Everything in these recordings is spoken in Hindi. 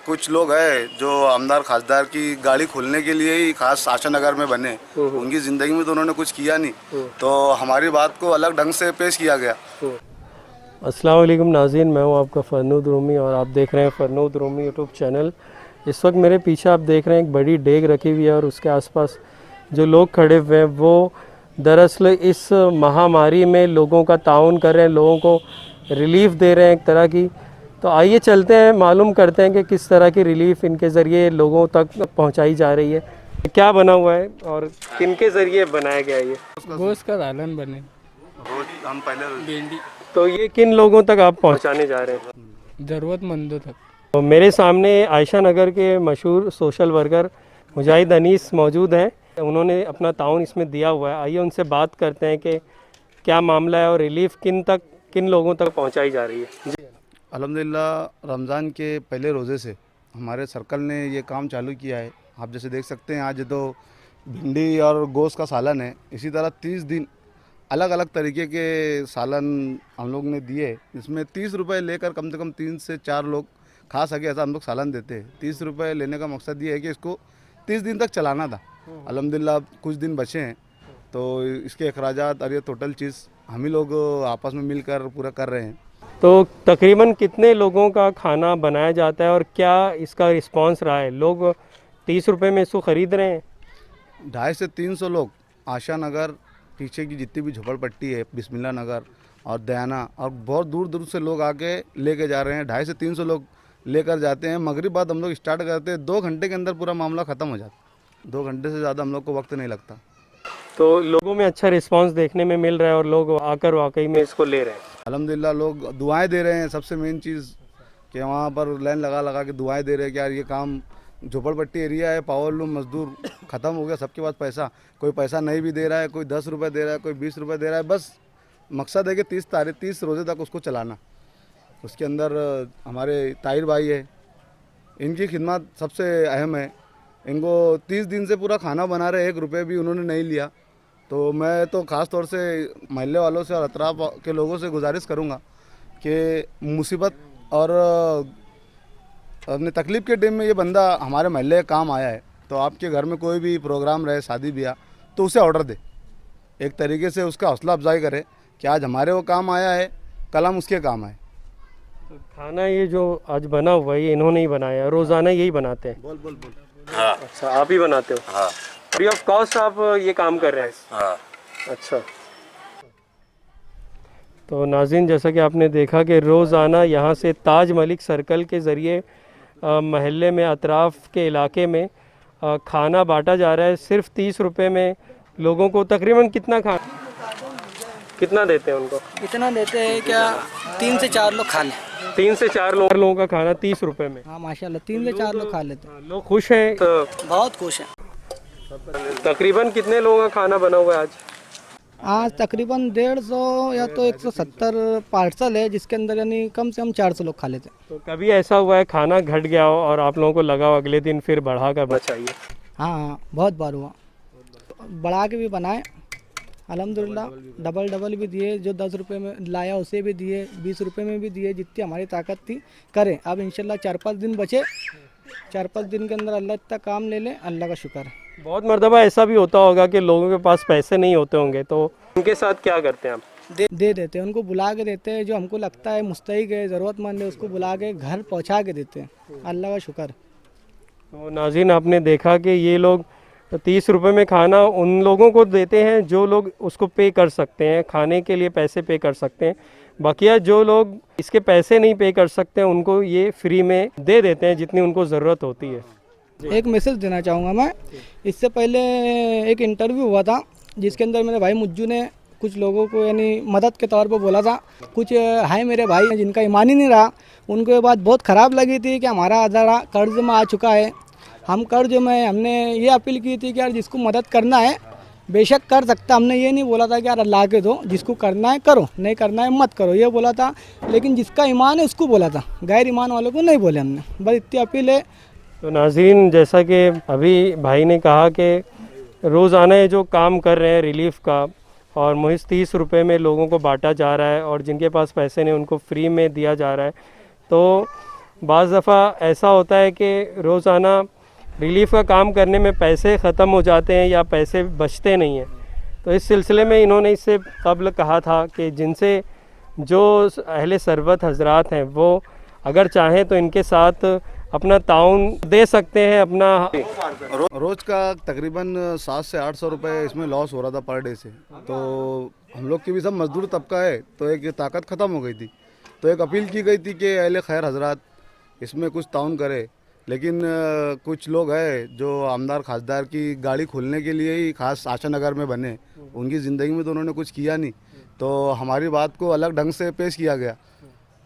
कुछ लोग हैं जो आमदार खासदार की गाड़ी खोलने के लिए ही खास आशा नगर में बने, उनकी ज़िंदगी में तो उन्होंने कुछ किया नहीं, तो हमारी बात को अलग ढंग से पेश किया गया। अस्सलाम वालेकुम नाज़रीन, मैं हूं आपका फ़रनूद रूमी और आप देख रहे हैं फ़रनूद रूमी यूट्यूब चैनल। इस वक्त मेरे पीछे आप देख रहे हैं एक बड़ी डेग रखी हुई है और उसके आसपास जो लोग खड़े हुए हैं वो दरअसल इस महामारी में लोगों का ताउन कर रहे हैं, लोगों को रिलीफ़ दे रहे हैं एक तरह की। तो आइए चलते हैं, मालूम करते हैं कि किस तरह की रिलीफ़ इनके ज़रिए लोगों तक पहुंचाई जा रही है, क्या बना हुआ है और किन के ज़रिए बनाया गया है। ये गोश्त का सालन बने, रोज हम पहले भिंडी, तो ये किन लोगों तक आप पहुंचाने जा रहे हैं? ज़रूरतमंदों तक। तो मेरे सामने आयशा नगर के मशहूर सोशल वर्कर मुजाहिद अनीस मौजूद हैं, उन्होंने अपना ताउन इसमें दिया हुआ है। आइए उनसे बात करते हैं कि क्या मामला है और रिलीफ किन लोगों तक पहुंचाई जा रही है। जी अल्हम्दुलिल्लाह रमज़ान के पहले रोज़े से हमारे सर्कल ने ये काम चालू किया है। आप जैसे देख सकते हैं आज तो भिंडी और गोश्त का सालन है, इसी तरह 30 दिन अलग अलग तरीके के सालन हम लोग ने दिए। इसमें 30 रुपये लेकर कम से कम 3 से 4 लोग खा सके ऐसा हम लोग सालन देते हैं। 30 रुपये लेने का मकसद ये है कि इसको 30 दिन तक चलाना था। अल्हम्दुलिल्लाह कुछ दिन बचे हैं तो इसके अखराजात और ये टोटल चीज़ हम ही लोग आपस में मिलकर पूरा कर रहे हैं। तो तकरीबन कितने लोगों का खाना बनाया जाता है और क्या इसका रिस्पांस रहा है? लोग 30 रुपये में इसको ख़रीद रहे हैं? 250 से 300 लोग आशा नगर पीछे की जितनी भी झोपड़पट्टी है, बिस्मिल्लाह नगर और दयाना और बहुत दूर दूर से लोग आके लेके जा रहे हैं। 250 से 300 लोग लेकर जाते हैं। मगरिब बाद हम लोग स्टार्ट करते हैं, 2 घंटे के अंदर पूरा मामला ख़त्म हो जाता है। 2 घंटे से ज़्यादा हम लोग को वक्त नहीं लगता। तो लोगों में अच्छा रिस्पांस देखने में मिल रहा है और लोग आकर वाकई में इसको ले रहे हैं। अल्हम्दुलिल्लाह लोग दुआएं दे रहे हैं। सबसे मेन चीज़ कि वहाँ पर लाइन लगा लगा के दुआएं दे रहे हैं कि यार ये काम झोपड़पट्टी एरिया है, पावर लूम मजदूर ख़त्म हो गया, सबके पास पैसा, कोई पैसा नहीं भी दे रहा है, कोई 10 रुपये दे रहा है, कोई 20 रुपये दे रहा है। बस मकसद है कि 30 रोज़े तक उसको चलाना। उसके अंदर हमारे ताहिर भाई है, इनकी खिदमत सबसे अहम है। इनको 30 दिन से पूरा खाना बना रहे, 1 रुपये भी उन्होंने नहीं लिया। तो मैं तो ख़ास तौर से महल्ले वालों से और अतराफ़ के लोगों से गुजारिश करूँगा कि मुसीबत और अपने तकलीफ़ के टाइम में ये बंदा हमारे महल्ले काम आया है, तो आपके घर में कोई भी प्रोग्राम रहे, शादी ब्याह, तो उसे ऑर्डर दे। एक तरीके से उसका हौसला अफजाई करे कि आज हमारे वो काम आया है, कल हम उसके काम आए। तो खाना ये जो आज बना हुआ है ये इन्होंने ही बनाया, रोज़ाना यही बनाते हैं? बोल। हाँ अच्छा, आप ही बनाते हो? हाँ फ्री ऑफ कॉस्ट आप ये काम कर रहे हैं? हाँ। अच्छा। तो नाज़रीन, जैसा कि आपने देखा कि रोज़ाना यहाँ से ताज मलिक सर्कल के ज़रिए महल्ले में, अतराफ़ के इलाके में खाना बांटा जा रहा है सिर्फ 30 रुपये में। लोगों को तकरीबन कितना देते हैं उनको? इतना देते हैं क्या, 3 से 4 लोग खा लें। 3 से 4 लोगों का खाना 30 रुपये में? हाँ माशाल्लाह, 3 से 4 लोग खा लेते हैं। लोग खुश हैं? तो बहुत खुश हैं। तकरीबन कितने लोगों का खाना बना हुआ है आज? आज तकरीबन 150 या तो 170 पार्सल है, जिसके अंदर यानी कम से कम 400 लोग खा लेते हैं। तो कभी ऐसा हुआ है खाना घट गया हो और आप लोगों को लगा हो अगले दिन फिर बढ़ा कर बचाइए? हाँ बहुत बार हुआ, बढ़ा के भी बनाए अल्हम्दुलिल्लाह। डबल भी दिए, जो 10 रुपये में लाया उसे भी दिए, 20 रुपये में भी दिए, जितनी हमारी ताकत थी करें। अब इंशाल्लाह 4-5 दिन बचे, 4-5 दिन के अंदर अल्लाह इतना काम ले ले, अल्लाह का शुक्र है। बहुत मर्तबा ऐसा भी होता होगा कि लोगों के पास पैसे नहीं होते होंगे, तो उनके साथ क्या करते हैं आप? दे देते हैं, उनको बुला के देते हैं। जो हमको लगता है मुस्तहिक है, ज़रूरतमंद है, उसको बुला के घर पहुंचा के देते हैं। अल्लाह का शुक्र। तो नाज़रीन, आपने देखा कि ये लोग 30 रुपये में खाना उन लोगों को देते हैं जो लोग उसको पे कर सकते हैं, खाने के लिए पैसे पे कर सकते हैं। बाकिया जो लोग इसके पैसे नहीं पे कर सकते उनको ये फ्री में दे देते हैं जितनी उनको ज़रूरत होती है। एक मैसेज देना चाहूँगा मैं। इससे पहले एक इंटरव्यू हुआ था जिसके अंदर मेरे भाई मुज्जू ने कुछ लोगों को यानी मदद के तौर पर बोला था। कुछ है मेरे भाई जिनका ईमान ही नहीं रहा, उनको ये बात बहुत ख़राब लगी थी कि हमारा अदारा कर्ज में आ चुका है। हम कर्ज में, हमने ये अपील की थी कि यार जिसको मदद करना है बेशक कर सकता। हमने ये नहीं बोला था कि यार अल्लाह के दो, जिसको करना है करो, नहीं करना है मत करो, ये बोला था। लेकिन जिसका ईमान है उसको बोला था, गैर ईमान वालों को नहीं बोले हमने। बस इतनी अपील है। तो नाज़रीन, जैसा कि अभी भाई ने कहा कि रोज़ाना ये जो काम कर रहे हैं रिलीफ़ का, और मुहिज 30 रुपये में लोगों को बांटा जा रहा है और जिनके पास पैसे नहीं उनको फ्री में दिया जा रहा है। तो बाज़ दफ़ा ऐसा होता है कि रोज़ाना रिलीफ़ का काम करने में पैसे ख़त्म हो जाते हैं या पैसे बचते नहीं हैं। तो इस सिलसिले में इन्होंने इससे कबल कहा था कि जिनसे जो अहले सरबत हजरात हैं वो अगर चाहें तो इनके साथ अपना ताउन दे सकते हैं। अपना रोज़ का तकरीबन 700 से 800 रुपये इसमें लॉस हो रहा था पर डे से। तो हम लोग की भी सब मजदूर तबका है, तो एक ये ताकत ख़त्म हो गई थी। तो एक अपील की गई थी कि अहले खैर हजरात इसमें कुछ ताउन करे। लेकिन कुछ लोग हैं जो आमदार खासदार की गाड़ी खोलने के लिए ही खास आशा नगर में बने, उनकी ज़िंदगी में तो उन्होंने कुछ किया नहीं। तो हमारी बात को अलग ढंग से पेश किया गया।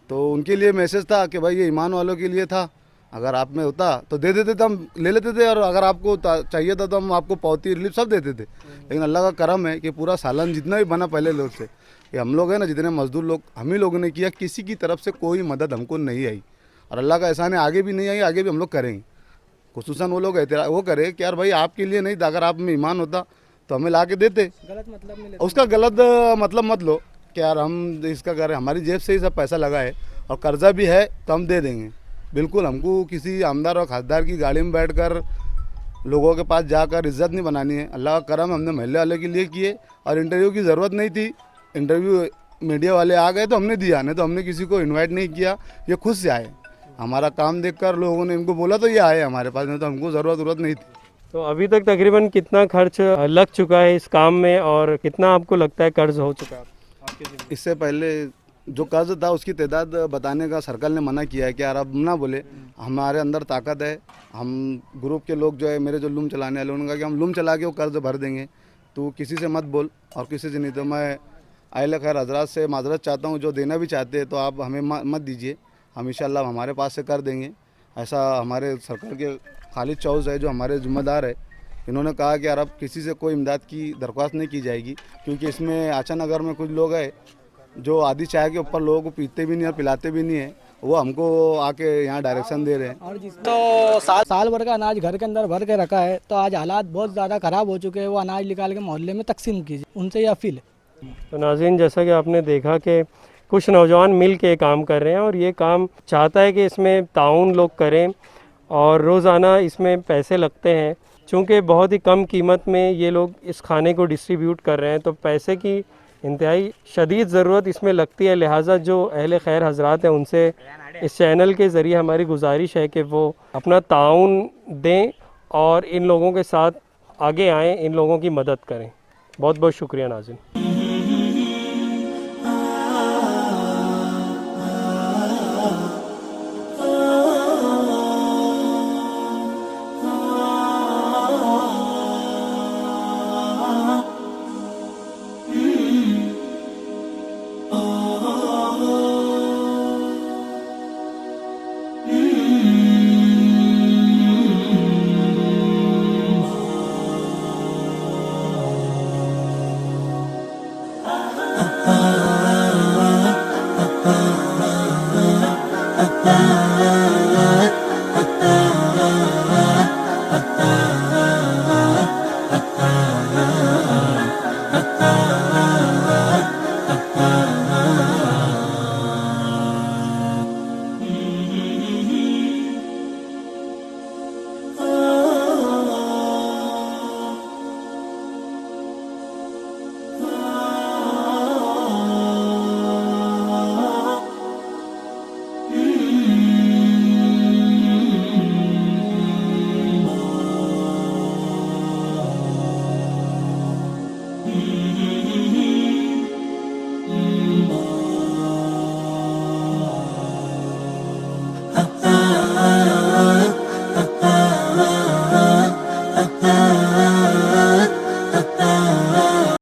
तो उनके लिए मैसेज था कि भाई ये ईमान वालों के लिए था, अगर आप में होता तो दे देते थे, हम ले लेते थे, और अगर आपको चाहिए था तो हम आपको पौती रिलीफ सब देते थे। लेकिन अल्लाह का करम है कि पूरा सालन जितना भी बना पहले लोग से, ये हम लोग हैं ना, जितने मजदूर लोग हम ही लोगों ने किया, किसी की तरफ से कोई मदद हमको नहीं आई। और अल्लाह का एहसान है आगे भी नहीं आई, आगे भी हम लोग करेंगे। खुसूसन वो लोग वो करे कि यार भाई आपके लिए नहीं था, अगर आप में ईमान होता तो हमें ला के देते। गलत मतलब में उसका गलत मतलब मत लो कि यार हम इसका करें, हमारी जेब से ही सब पैसा लगा है और कर्जा भी है तो हम दे देंगे। बिल्कुल हमको किसी आमदार और खासदार की गाड़ी में बैठकर लोगों के पास जाकर इज्जत नहीं बनानी है। अल्लाह का करम हमने महल्ले वाले के लिए किए और इंटरव्यू की ज़रूरत नहीं थी। इंटरव्यू मीडिया वाले आ गए तो हमने दिया, नहीं तो हमने किसी को इनवाइट नहीं किया। ये खुद से आए, हमारा काम देखकर लोगों ने इनको बोला तो ये आए हमारे पास, नहीं तो हमको ज़रूरत नहीं थी। तो अभी तक तकरीबन कितना खर्च लग चुका है इस काम में और कितना आपको लगता है कर्ज हो चुका है आपके ज़िम्मे? इससे पहले जो कर्ज था उसकी तादाद बताने का सरकार ने मना किया है कि यार अब ना बोले, हमारे अंदर ताकत है। हम ग्रुप के लोग जो है मेरे जो लूम चलाने वाले, उन्होंने कहा कि हम लूम चला के वो कर्ज भर देंगे, तो किसी से मत बोल और किसी से नहीं। तो मैं अहले खैर हजरात से माजरत चाहता हूँ, जो देना भी चाहते हैं तो आप हमें मत दीजिए, हम इंशाल्लाह हमारे पास से कर देंगे। ऐसा हमारे सरकार के खालिद चौस है जो हमारे ज़िम्मेदार है, इन्होंने कहा कि यार अब किसी से कोई इमदाद की दरख्वास्त नहीं की जाएगी, क्योंकि इसमें आशा नगर में कुछ लोग हैं जो आधी चाय के ऊपर लोगों को पीते भी नहीं और पिलाते भी नहीं है, वो हमको आके यहाँ डायरेक्शन दे रहे हैं। और जिस तो साल भर का अनाज घर के अंदर भर के रखा है, तो आज हालात बहुत ज़्यादा ख़राब हो चुके हैं, वो अनाज निकाल के मोहल्ले में तकसीम कीजिए, उनसे ये अपील है। तो नाज़रीन, जैसा कि आपने देखा कि कुछ नौजवान मिल के काम कर रहे हैं और ये काम चाहता है कि इसमें ताउन लोग करें और रोज़ाना इसमें पैसे लगते हैं। चूँकि बहुत ही कम कीमत में ये लोग इस खाने को डिस्ट्रीब्यूट कर रहे हैं, तो पैसे की इंतहाई शदीद ज़रूरत इसमें लगती है। लिहाजा जो अहले खैर हजरात हैं उनसे इस चैनल के ज़रिए हमारी गुजारिश है कि वो अपना ताउन दें और इन लोगों के साथ आगे आएँ, इन लोगों की मदद करें। बहुत बहुत शुक्रिया नाज़रीन।